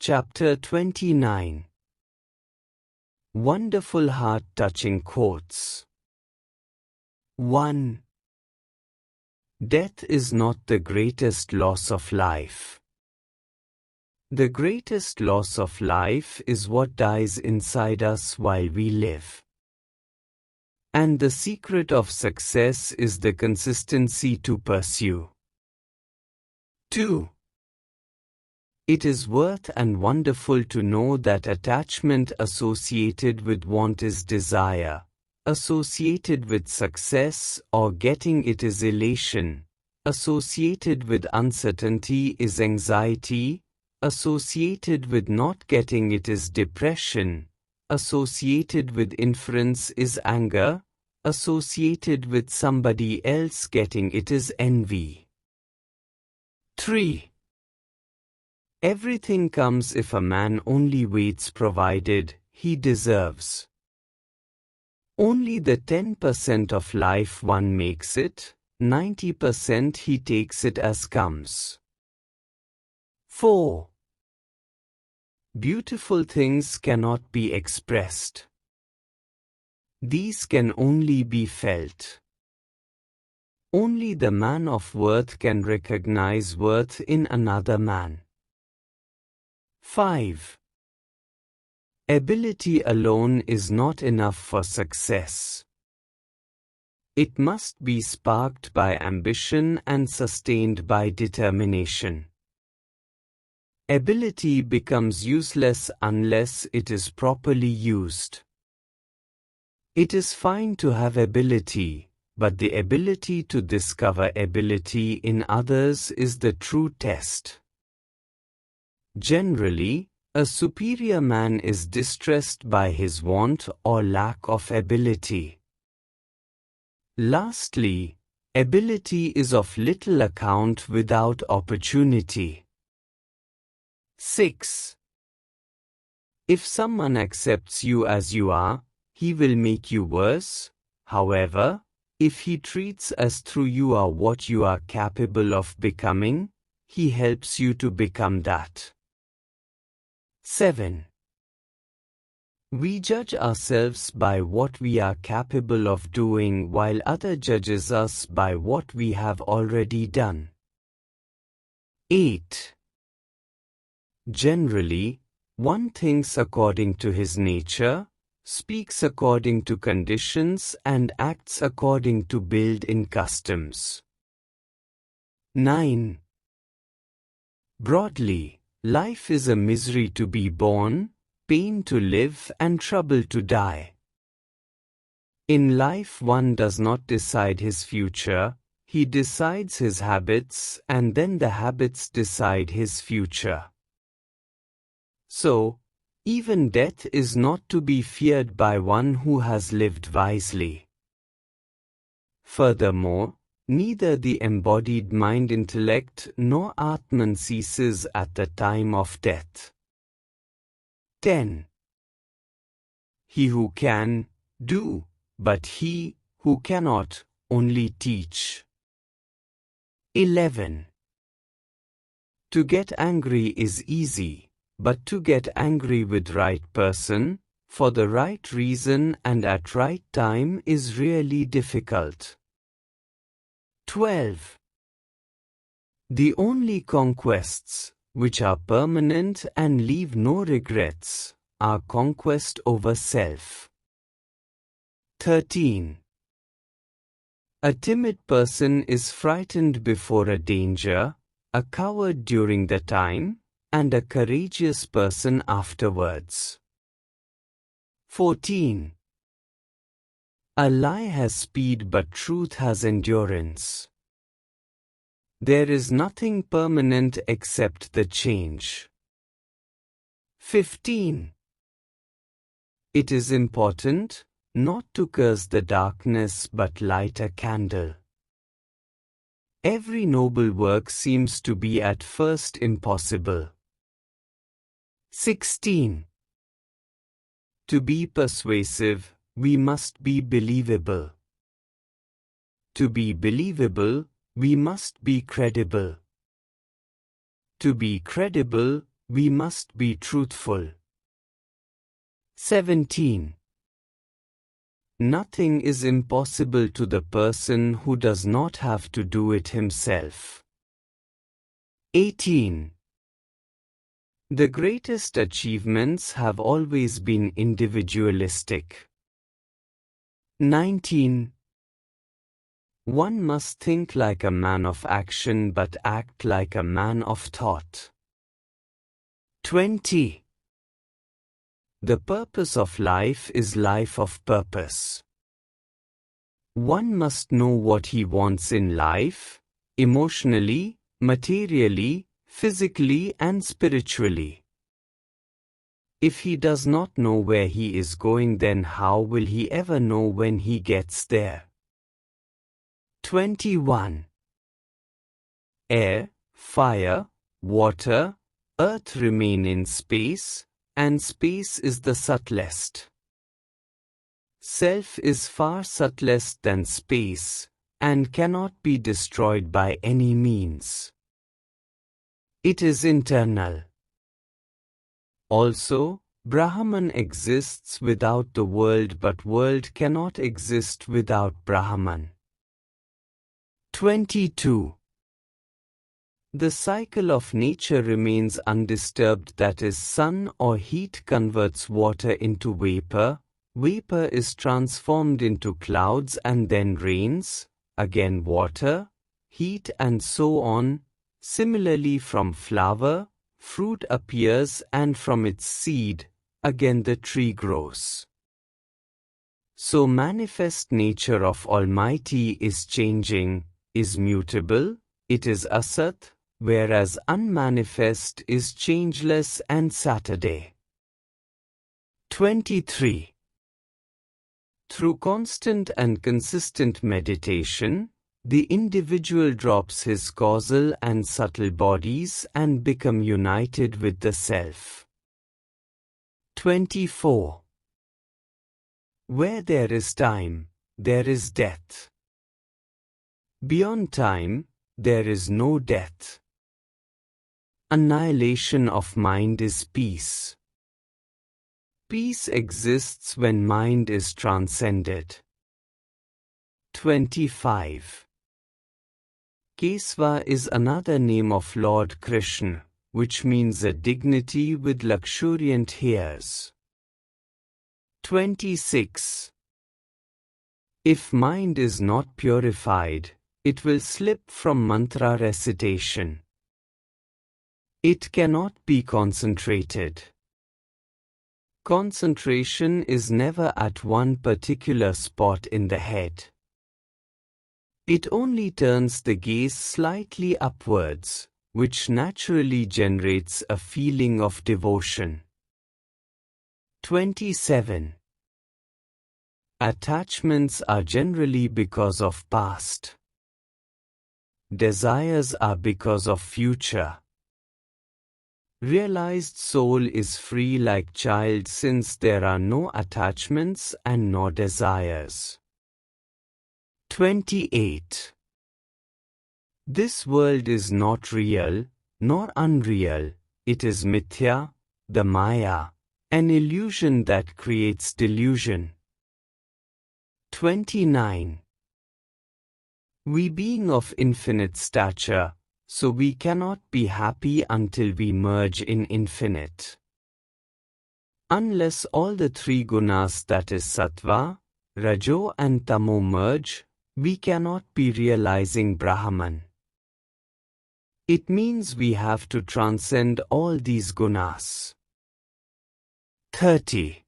Chapter 29. Wonderful heart-touching quotes. 1. Death is not the greatest loss of life. The greatest loss of life is what dies inside us while we live. And the secret of success is the consistency to pursue. 2. It is worth and wonderful to know that attachment associated with want is desire, associated with success or getting it is elation, associated with uncertainty is anxiety, associated with not getting it is depression, associated with inference is anger, associated with somebody else getting it is envy. 3. Everything comes if a man only waits, provided he deserves. Only the 10% of life one makes it, 90% he takes it as comes. 4. Beautiful things cannot be expressed. These can only be felt. Only the man of worth can recognize worth in another man. 5. Ability alone is not enough for success. It must be sparked by ambition and sustained by determination. Ability becomes useless unless it is properly used. It is fine to have ability, but the ability to discover ability in others is the true test. Generally, a superior man is distressed by his want or lack of ability. Lastly, ability is of little account without opportunity. 6. If someone accepts you as you are, he will make you worse. However, if he treats as though you are what you are capable of becoming, he helps you to become that. 7. We judge ourselves by what we are capable of doing, while others judges us by what we have already done. 8. Generally, one thinks according to his nature, speaks according to conditions and acts according to built-in customs. 9. Broadly, life is a misery to be born, pain to live and trouble to die. In life one does not decide his future, he decides his habits and then the habits decide his future. So, even death is not to be feared by one who has lived wisely. Furthermore, neither the embodied mind-intellect nor Atman ceases at the time of death. 10. He who can, do, but he who cannot, only teach. 11. To get angry is easy, but to get angry with right person, for the right reason and at right time is really difficult. 12. The only conquests, which are permanent and leave no regrets, are conquest over self. 13. A timid person is frightened before a danger, a coward during the time, and a courageous person afterwards. 14. A lie has speed but truth has endurance. There is nothing permanent except the change. 15. It is important not to curse the darkness but light a candle. Every noble work seems to be at first impossible. 16. To be persuasive, we must be believable. To be believable, we must be credible. To be credible, we must be truthful. 17. Nothing is impossible to the person who does not have to do it himself. 18. The greatest achievements have always been individualistic. 19. One must think like a man of action but act like a man of thought. 20. The purpose of life is life of purpose. One must know what he wants in life, emotionally, materially, physically and spiritually. If he does not know where he is going, then how will he ever know when he gets there? 21. Air, fire, water, earth remain in space, and space is the subtlest. Self is far subtlest than space, and cannot be destroyed by any means. It is internal. Also, Brahman exists without the world, but world cannot exist without Brahman. 22. The cycle of nature remains undisturbed, that is, sun or heat converts water into vapor, vapor is transformed into clouds and then rains, again water, heat and so on. Similarly, from flower, fruit appears, and from its seed, again the tree grows. So manifest nature of Almighty is changing, is mutable, it is asat, whereas unmanifest is changeless and Saturday. 23. Through constant and consistent meditation, the individual drops his causal and subtle bodies and become united with the Self. 24. Where there is time, there is death. Beyond time, there is no death. Annihilation of mind is peace. Peace exists when mind is transcended. 25. Kesava is another name of Lord Krishna, which means a dignity with luxuriant hairs. 26. If mind is not purified, it will slip from mantra recitation. It cannot be concentrated. Concentration is never at one particular spot in the head. It only turns the gaze slightly upwards, which naturally generates a feeling of devotion. 27. Attachments are generally because of past. Desires are because of future. Realized soul is free like child, since there are no attachments and no desires. 28. This world is not real, nor unreal, it is mithya, the Maya, an illusion that creates delusion. 29. We being of infinite stature, so we cannot be happy until we merge in infinite. Unless all the three gunas, that is sattva, rajo and tamo, merge, we cannot be realizing Brahman. It means we have to transcend all these gunas. 30.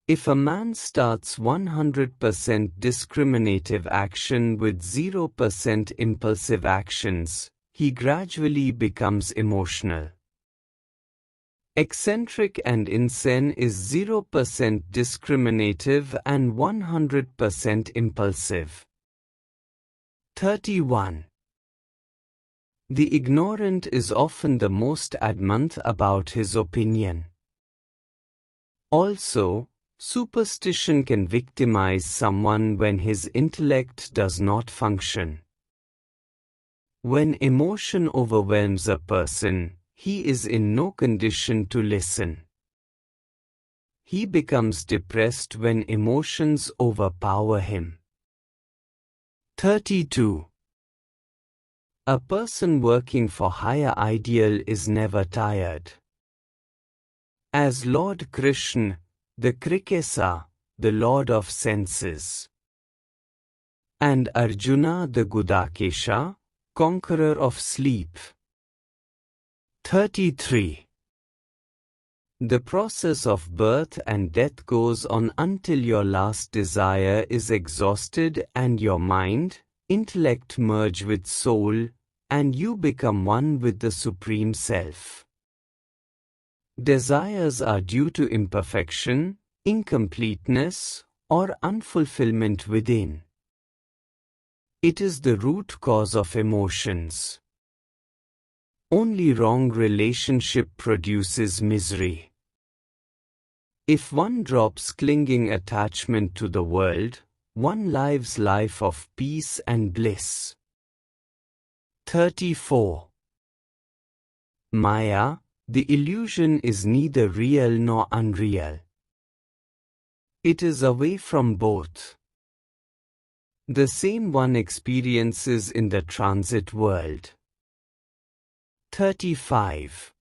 If a man starts 100% discriminative action with 0% impulsive actions, he gradually becomes emotional. Eccentric and insane is 0% discriminative and 100% impulsive. 31. The ignorant is often the most adamant about his opinion. Also, superstition can victimize someone when his intellect does not function. When emotion overwhelms a person, he is in no condition to listen. He becomes depressed when emotions overpower him. 32. A person working for higher ideal is never tired. As Lord Krishna, the Krikesa, the Lord of senses, and Arjuna the Gudakesha, conqueror of sleep. 33. The process of birth and death goes on until your last desire is exhausted and your mind, intellect merge with soul, and you become one with the Supreme Self. Desires are due to imperfection, incompleteness, or unfulfillment within. It is the root cause of emotions. Only wrong relationship produces misery. If one drops clinging attachment to the world, one lives life of peace and bliss. 34. Maya, the illusion is neither real nor unreal. It is away from both. The same one experiences in the transit world. 35.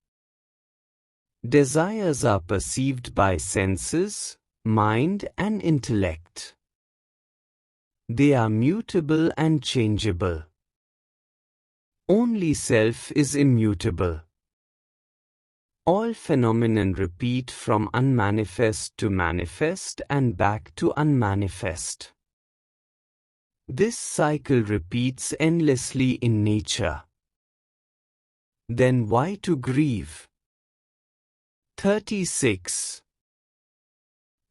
Desires are perceived by senses, mind and intellect. They are mutable and changeable. Only self is immutable. All phenomena repeat from unmanifest to manifest and back to unmanifest. This cycle repeats endlessly in nature. Then why to grieve? 36.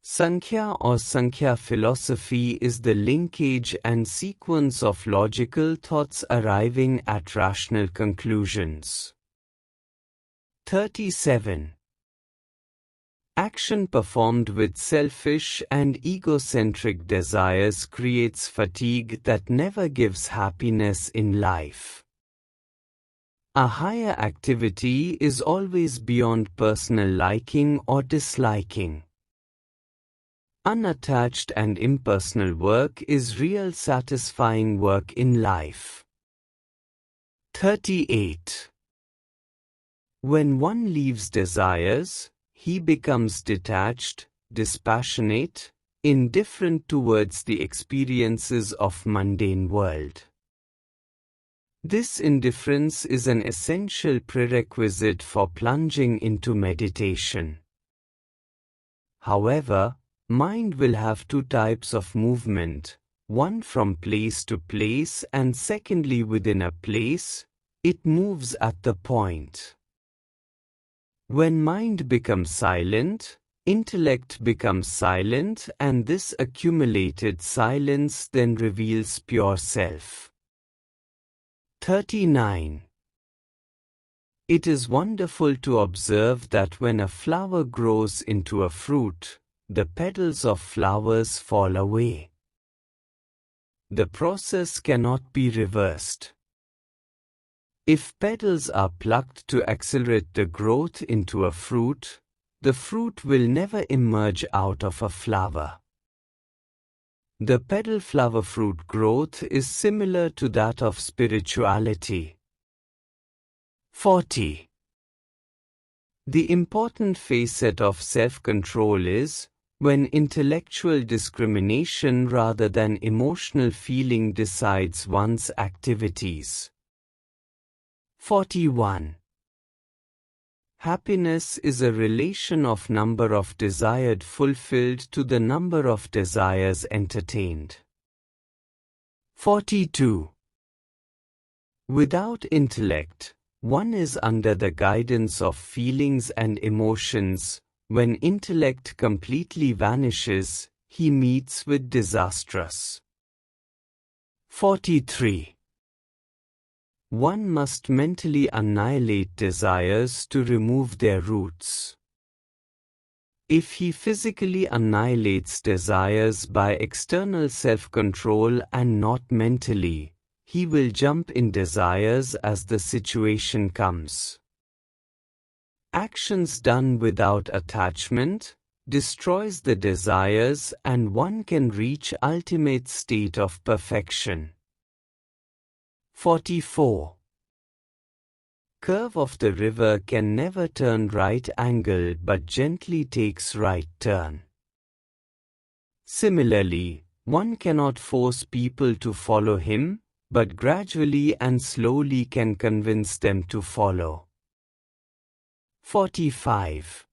Sankhya or Sankhya philosophy is the linkage and sequence of logical thoughts arriving at rational conclusions. 37. Action performed with selfish and egocentric desires creates fatigue that never gives happiness in life. A higher activity is always beyond personal liking or disliking. Unattached and impersonal work is real satisfying work in life. 38. When one leaves desires, he becomes detached, dispassionate, indifferent towards the experiences of mundane world. This indifference is an essential prerequisite for plunging into meditation. However, mind will have two types of movement, one from place to place and secondly within a place, it moves at the point. When mind becomes silent, intellect becomes silent and this accumulated silence then reveals pure self. 39. It is wonderful to observe that when a flower grows into a fruit, the petals of flowers fall away. The process cannot be reversed. If petals are plucked to accelerate the growth into a fruit, the fruit will never emerge out of a flower. The petal-flower fruit growth is similar to that of spirituality. 40. The important facet of self-control is when intellectual discrimination rather than emotional feeling decides one's activities. 41. Happiness is a relation of number of desired fulfilled to the number of desires entertained. 42. Without intellect, one is under the guidance of feelings and emotions. When intellect completely vanishes, he meets with disastrous. 43. One must mentally annihilate desires to remove their roots. If he physically annihilates desires by external self-control and not mentally, he will jump in desires as the situation comes. Actions done without attachment destroys the desires and one can reach ultimate state of perfection. 44. Curve of the river can never turn right angle but gently takes right turn. Similarly, one cannot force people to follow him, but gradually and slowly can convince them to follow. 45.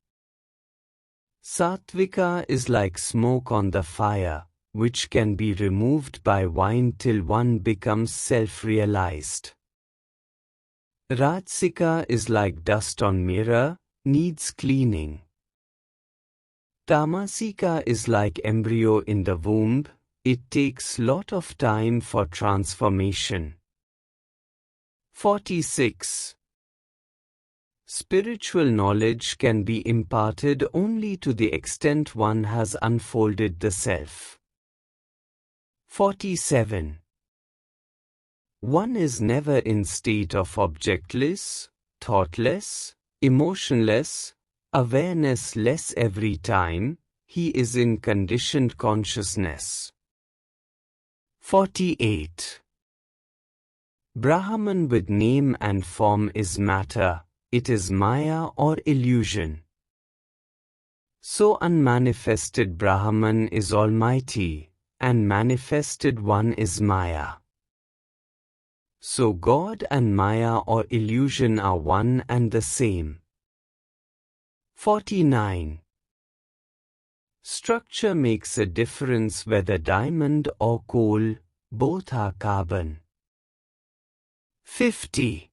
Sattvika is like smoke on the fire, which can be removed by wine till one becomes self-realized. Rajsika is like dust on mirror, needs cleaning. Tamasika is like embryo in the womb, it takes lot of time for transformation. 46. Spiritual knowledge can be imparted only to the extent one has unfolded the self. 47. One is never in state of objectless, thoughtless, emotionless, awareness-less every time, he is in conditioned consciousness. 48. Brahman with name and form is matter, it is Maya or illusion. So unmanifested Brahman is Almighty, and manifested one is Maya. So God and Maya or illusion are one and the same. 49. Structure makes a difference whether diamond or coal, both are carbon. 50.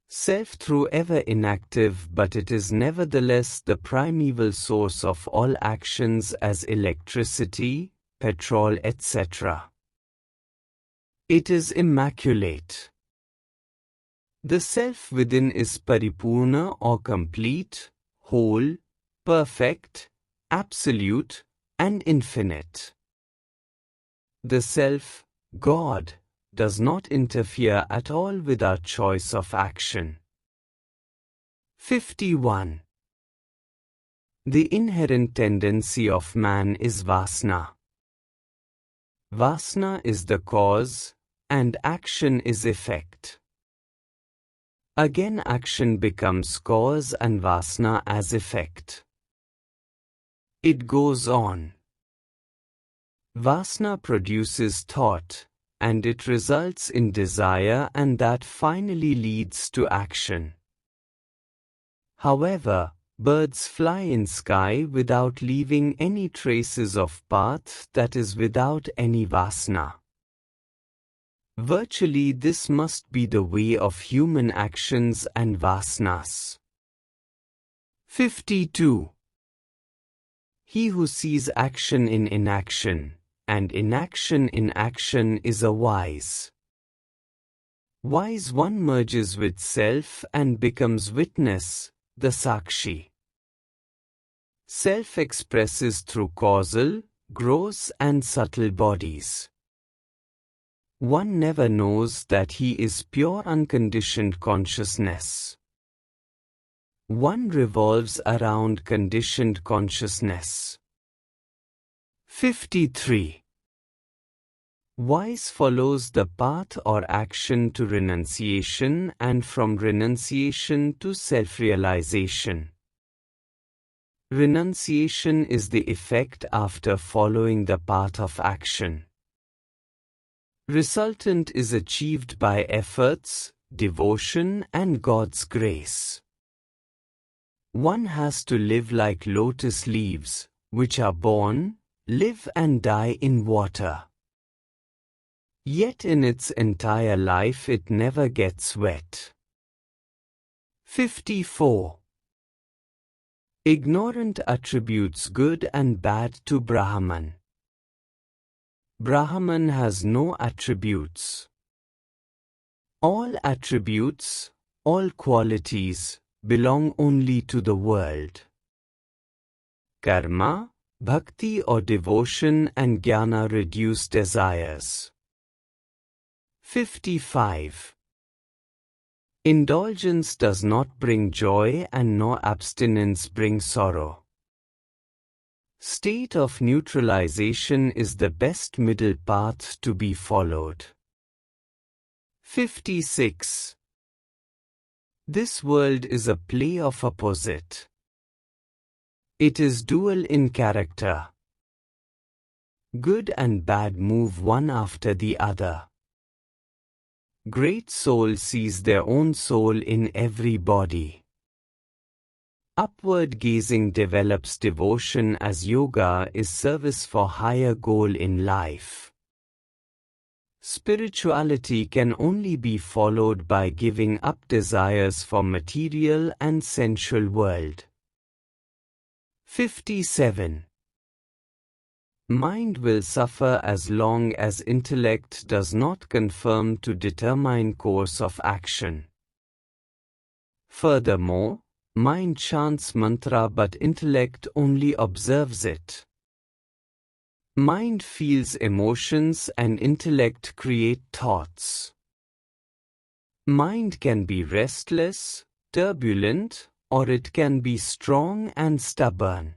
Self though ever inactive, but it is nevertheless the primeval source of all actions as electricity, petrol, etc. It is immaculate. The self within is paripurna or complete, whole, perfect, absolute, and infinite. The self, God, does not interfere at all with our choice of action. 51. The inherent tendency of man is vasana. Vasana is the cause, and action is effect. Again action becomes cause and vasana as effect. It goes on. Vasana produces thought, and it results in desire, and that finally leads to action. However, birds fly in sky without leaving any traces of path, that is without any vasana. Virtually this must be the way of human actions and vasanas. 52. He who sees action in inaction, and inaction in action is a wise. Wise one merges with self and becomes witness, the Sakshi. Self expresses through causal, gross and subtle bodies. One never knows that he is pure unconditioned consciousness. One revolves around conditioned consciousness. 53. Wise follows the path or action to renunciation and from renunciation to self-realization. Renunciation is the effect after following the path of action. Resultant is achieved by efforts, devotion and God's grace. One has to live like lotus leaves, which are born, live and die in water. Yet in its entire life it never gets wet. 54. Ignorant attributes good and bad to Brahman. Brahman has no attributes. All attributes, all qualities, belong only to the world. Karma, bhakti or devotion and jnana reduce desires. 55. Indulgence does not bring joy and nor abstinence bring sorrow. State of neutralization is the best middle path to be followed. 56. This world is a play of opposite. It is dual in character. Good and bad move one after the other. Great soul sees their own soul in every body. Upward gazing develops devotion as yoga is service for higher goal in life. Spirituality can only be followed by giving up desires for material and sensual world. 57. Mind will suffer as long as intellect does not confirm to determine course of action. Furthermore, mind chants mantra but intellect only observes it. Mind feels emotions and intellect create thoughts. Mind can be restless, turbulent, or it can be strong and stubborn.